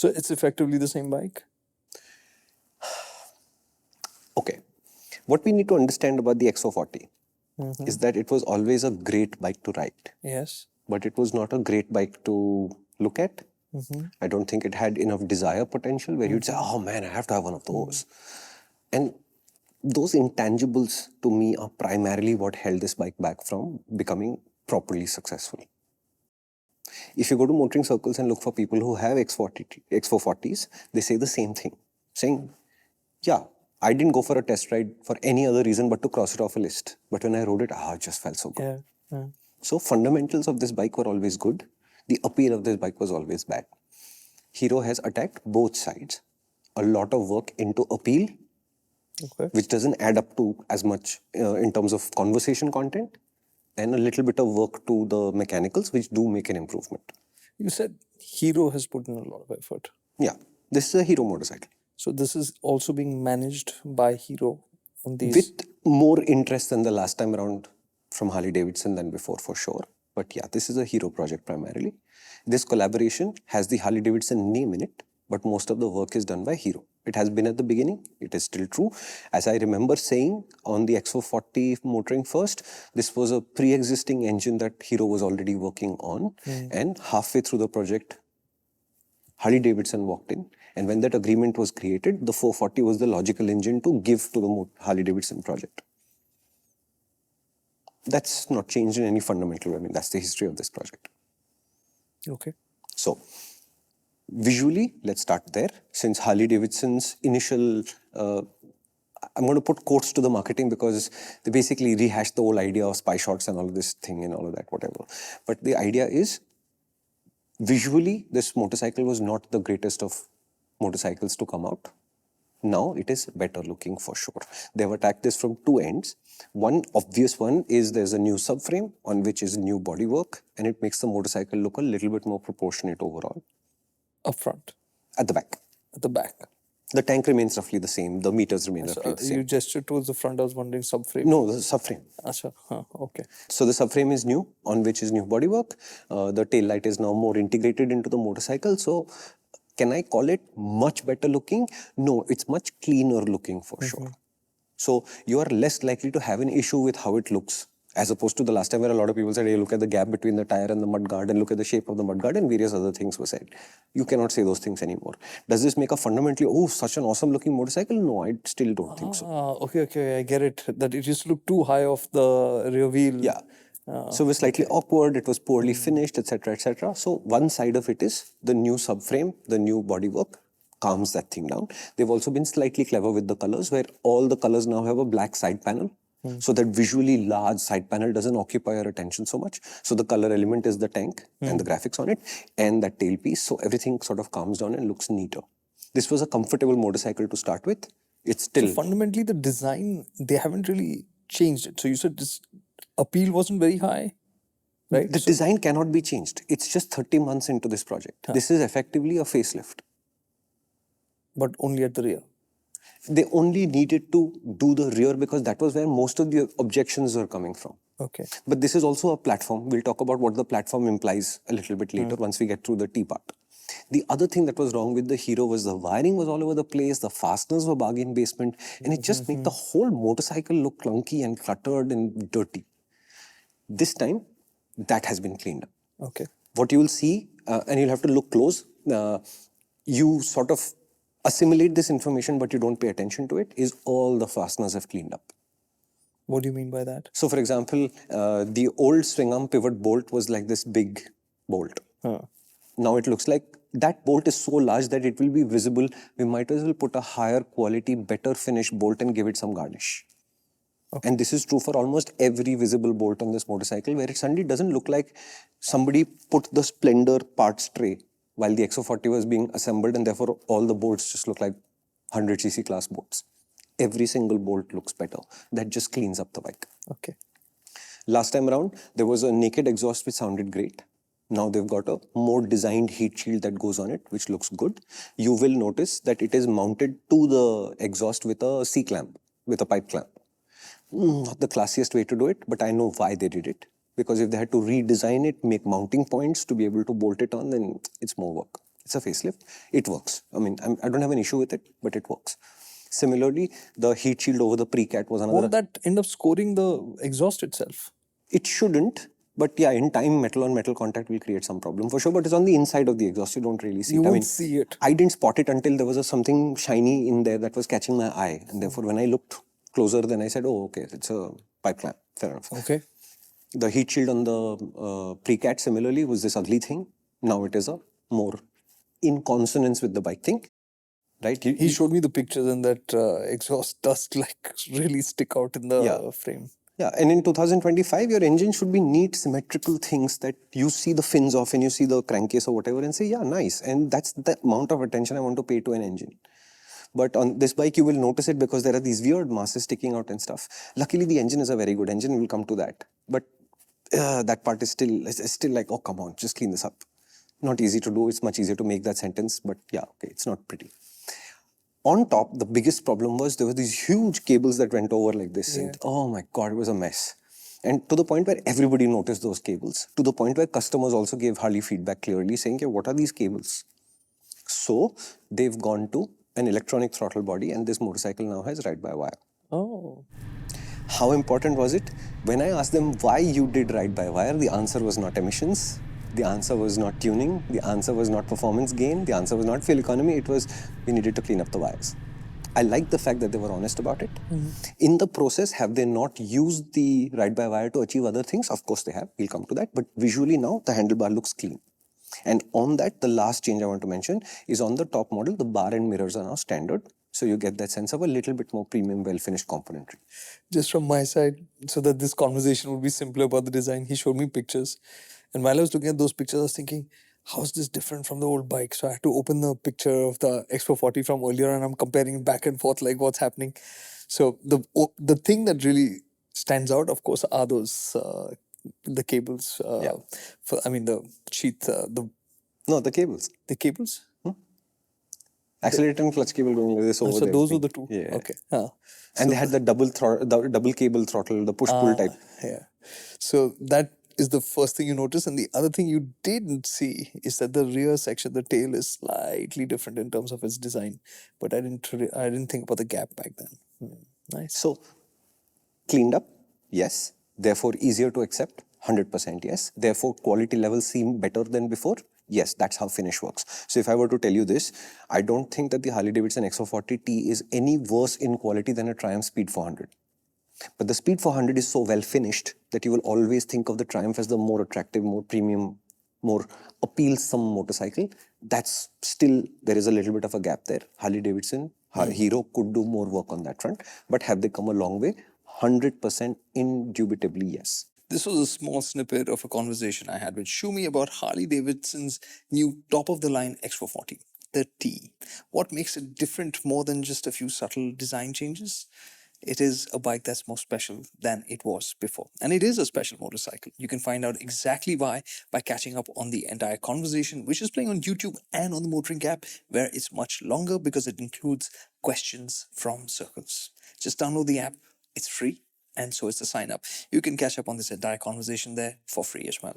So it's effectively the same bike? Okay. What we need to understand about the X440 is that it was always a great bike to ride. Yes. But it was not a great bike to look at. I don't think it had enough desire potential where you'd say, oh man, I have to have one of those. And those intangibles to me are primarily what held this bike back from becoming properly successful. If you go to motoring circles and look for people who have X440s, they say the same thing, saying, yeah, I didn't go for a test ride for any other reason but to cross it off a list. But when I rode it, it just felt so good. Yeah. So fundamentals of this bike were always good. The appeal of this bike was always bad. Hero has attacked both sides. A lot of work into appeal, which doesn't add up to as much in terms of conversation content, and a little bit of work to the mechanicals, which do make an improvement. You said Hero has put in a lot of effort. Yeah, this is a Hero motorcycle. So this is also being managed by Hero on these? With more interest than the last time around from Harley-Davidson than before, for sure. But yeah, this is a Hero project primarily. This collaboration has the Harley-Davidson name in it, but most of the work is done by Hero. It has been at the beginning. It is still true. As I remember saying on the X440 motoring first, this was a pre-existing engine that Hero was already working on. And halfway through the project, Harley-Davidson walked in. And when that agreement was created, the 440 was the logical engine to give to the Harley-Davidson project. That's not changed in any fundamental way. I mean, that's the history of this project. Okay. So, visually, let's start there. Since Harley-Davidson's initial, I'm going to put quotes to the marketing because they basically rehashed the whole idea of spy shots and all of this thing and all of that, whatever. But the idea is, visually, this motorcycle was not the greatest of motorcycles to come out. Now it is better looking for sure. They've attacked this from two ends. One obvious one is there's a new subframe on which is new bodywork, and it makes the motorcycle look a little bit more proportionate overall. Up front? At the back. At the back. The tank remains roughly the same. The meters remain roughly the same. You gestured towards the front. I was wondering subframe. No, the subframe. Achha. Okay. So the subframe is new, on which is new bodywork. The tail light is now more integrated into the motorcycle. So can I call it much better looking? No, it's much cleaner looking for sure. So you are less likely to have an issue with how it looks, as opposed to the last time where a lot of people said, hey, look at the gap between the tire and the mudguard and look at the shape of the mudguard, and various other things were said. You cannot say those things anymore. Does this make a fundamentally, such an awesome looking motorcycle? No, I still don't think so. Okay, I get it. That it used to look too high off the rear wheel. Yeah. So it was slightly awkward, it was poorly finished, etc., etc. So one side of it is the new subframe, the new bodywork calms that thing down. They've also been slightly clever with the colors, where all the colors now have a black side panel. So that visually large side panel doesn't occupy our attention so much. So the color element is the tank and the graphics on it and that tailpiece. So everything sort of calms down and looks neater. This was a comfortable motorcycle to start with. It's still... So fundamentally the design, they haven't really changed it. So you said this appeal wasn't very high, right? The design cannot be changed. It's just 30 months into this project. This is effectively a facelift. But only at the rear? They only needed to do the rear because that was where most of the objections were coming from. Okay. But this is also a platform. We'll talk about what the platform implies a little bit later once we get through the T part. The other thing that was wrong with the Hero was the wiring was all over the place, the fasteners were bargain basement, and it just made the whole motorcycle look clunky and cluttered and dirty. This time, that has been cleaned up. Okay. What you will see, and you'll have to look close, you sort of assimilate this information but you don't pay attention to it, is all the fasteners have cleaned up. What do you mean by that? So for example, the old swing arm pivot bolt was like this big bolt. Now it looks like that bolt is so large that it will be visible. We might as well put a higher quality, better finished bolt and give it some garnish. Okay. And this is true for almost every visible bolt on this motorcycle, where it suddenly doesn't look like somebody put the Splendor parts tray while the X440 was being assembled, and therefore all the bolts just look like 100cc class bolts. Every single bolt looks better. That just cleans up the bike. Okay. Last time around, there was a naked exhaust which sounded great. Now they've got a more designed heat shield that goes on it, which looks good. You will notice that it is mounted to the exhaust with a C-clamp, with a pipe clamp. Not the classiest way to do it, but I know why they did it. Because if they had to redesign it, make mounting points to be able to bolt it on, then it's more work. It's a facelift. It works. I mean, I don't have an issue with it, but it works. Similarly, the heat shield over the pre-cat was another. Won't that end up scoring the exhaust itself? It shouldn't, but yeah, in time, metal on metal contact will create some problem for sure. But it's on the inside of the exhaust. You don't really see You it. won't see it. I didn't spot it until there was something shiny in there that was catching my eye, and therefore, when I looked closer, then I said, "Oh, okay, it's a pipe clamp." Fair enough. Okay. The heat shield on the pre-cat similarly was this ugly thing. Now it is a more in consonance with the bike thing, right? He showed me the pictures, and that exhaust dust like really stick out in the frame. Yeah, and in 2025, your engine should be neat, symmetrical things that you see the fins of and you see the crankcase or whatever and say, yeah, nice. And that's the amount of attention I want to pay to an engine. But on this bike, you will notice it because there are these weird masses sticking out and stuff. Luckily, the engine is a very good engine. We'll come to that. But that part is still like, oh, come on, just clean this up. Not easy to do. It's much easier to make that sentence. But yeah, okay, it's not pretty. On top, the biggest problem was there were these huge cables that went over like this. And oh my God, it was a mess. And to the point where everybody noticed those cables, to the point where customers also gave Harley feedback clearly saying, yeah, what are these cables? So they've gone to an electronic throttle body, and this motorcycle now has ride-by-wire. Oh. How important was it? When I asked them why you did ride-by-wire, the answer was not emissions. The answer was not tuning. The answer was not performance gain. The answer was not fuel economy. It was we needed to clean up the wires. I like the fact that they were honest about it. In the process, have they not used the ride-by-wire to achieve other things? Of course they have. We'll come to that. But visually now, the handlebar looks clean. And on that, the last change I want to mention is on the top model, the bar and mirrors are now standard. So you get that sense of a little bit more premium, well-finished componentry. Just from my side, so that this conversation would be simpler about the design, he showed me pictures. And while I was looking at those pictures, I was thinking, how is this different from the old bike? So I had to open the picture of the X440 from earlier, and I'm comparing back and forth like what's happening. So the thing that really stands out, of course, are those the cables. The sheath, No, the cables. the cables. Accelerator and clutch cable going like this over So there. those were the two. Yeah. Okay. And they had the double cable throttle, the push-pull type. Yeah. So that is the first thing you notice. And the other thing you didn't see is that the rear section, the tail is slightly different in terms of its design. But I didn't think about the gap back then. Nice. So, cleaned up, yes. Therefore, easier to accept, 100% yes. Therefore, quality levels seem better than before. Yes, that's how finish works. So if I were to tell you this, I don't think that the Harley-Davidson X440 T is any worse in quality than a Triumph Speed 400. But the Speed 400 is so well finished that you will always think of the Triumph as the more attractive, more premium, more appealsome motorcycle. That's still, there is a little bit of a gap there. Harley-Davidson, Hero could do more work on that front. But have they come a long way? 100% indubitably yes. This was a small snippet of a conversation I had with Shumi about Harley-Davidson's new top-of-the-line X440, the T. What makes it different more than just a few subtle design changes? It is a bike that's more special than it was before. And it is a special motorcycle. You can find out exactly why by catching up on the entire conversation, which is playing on YouTube and on the MotorInc app, where it's much longer because it includes questions from circles. Just download the app. It's free. And so is the sign up. You can catch up on this entire conversation there for free as well.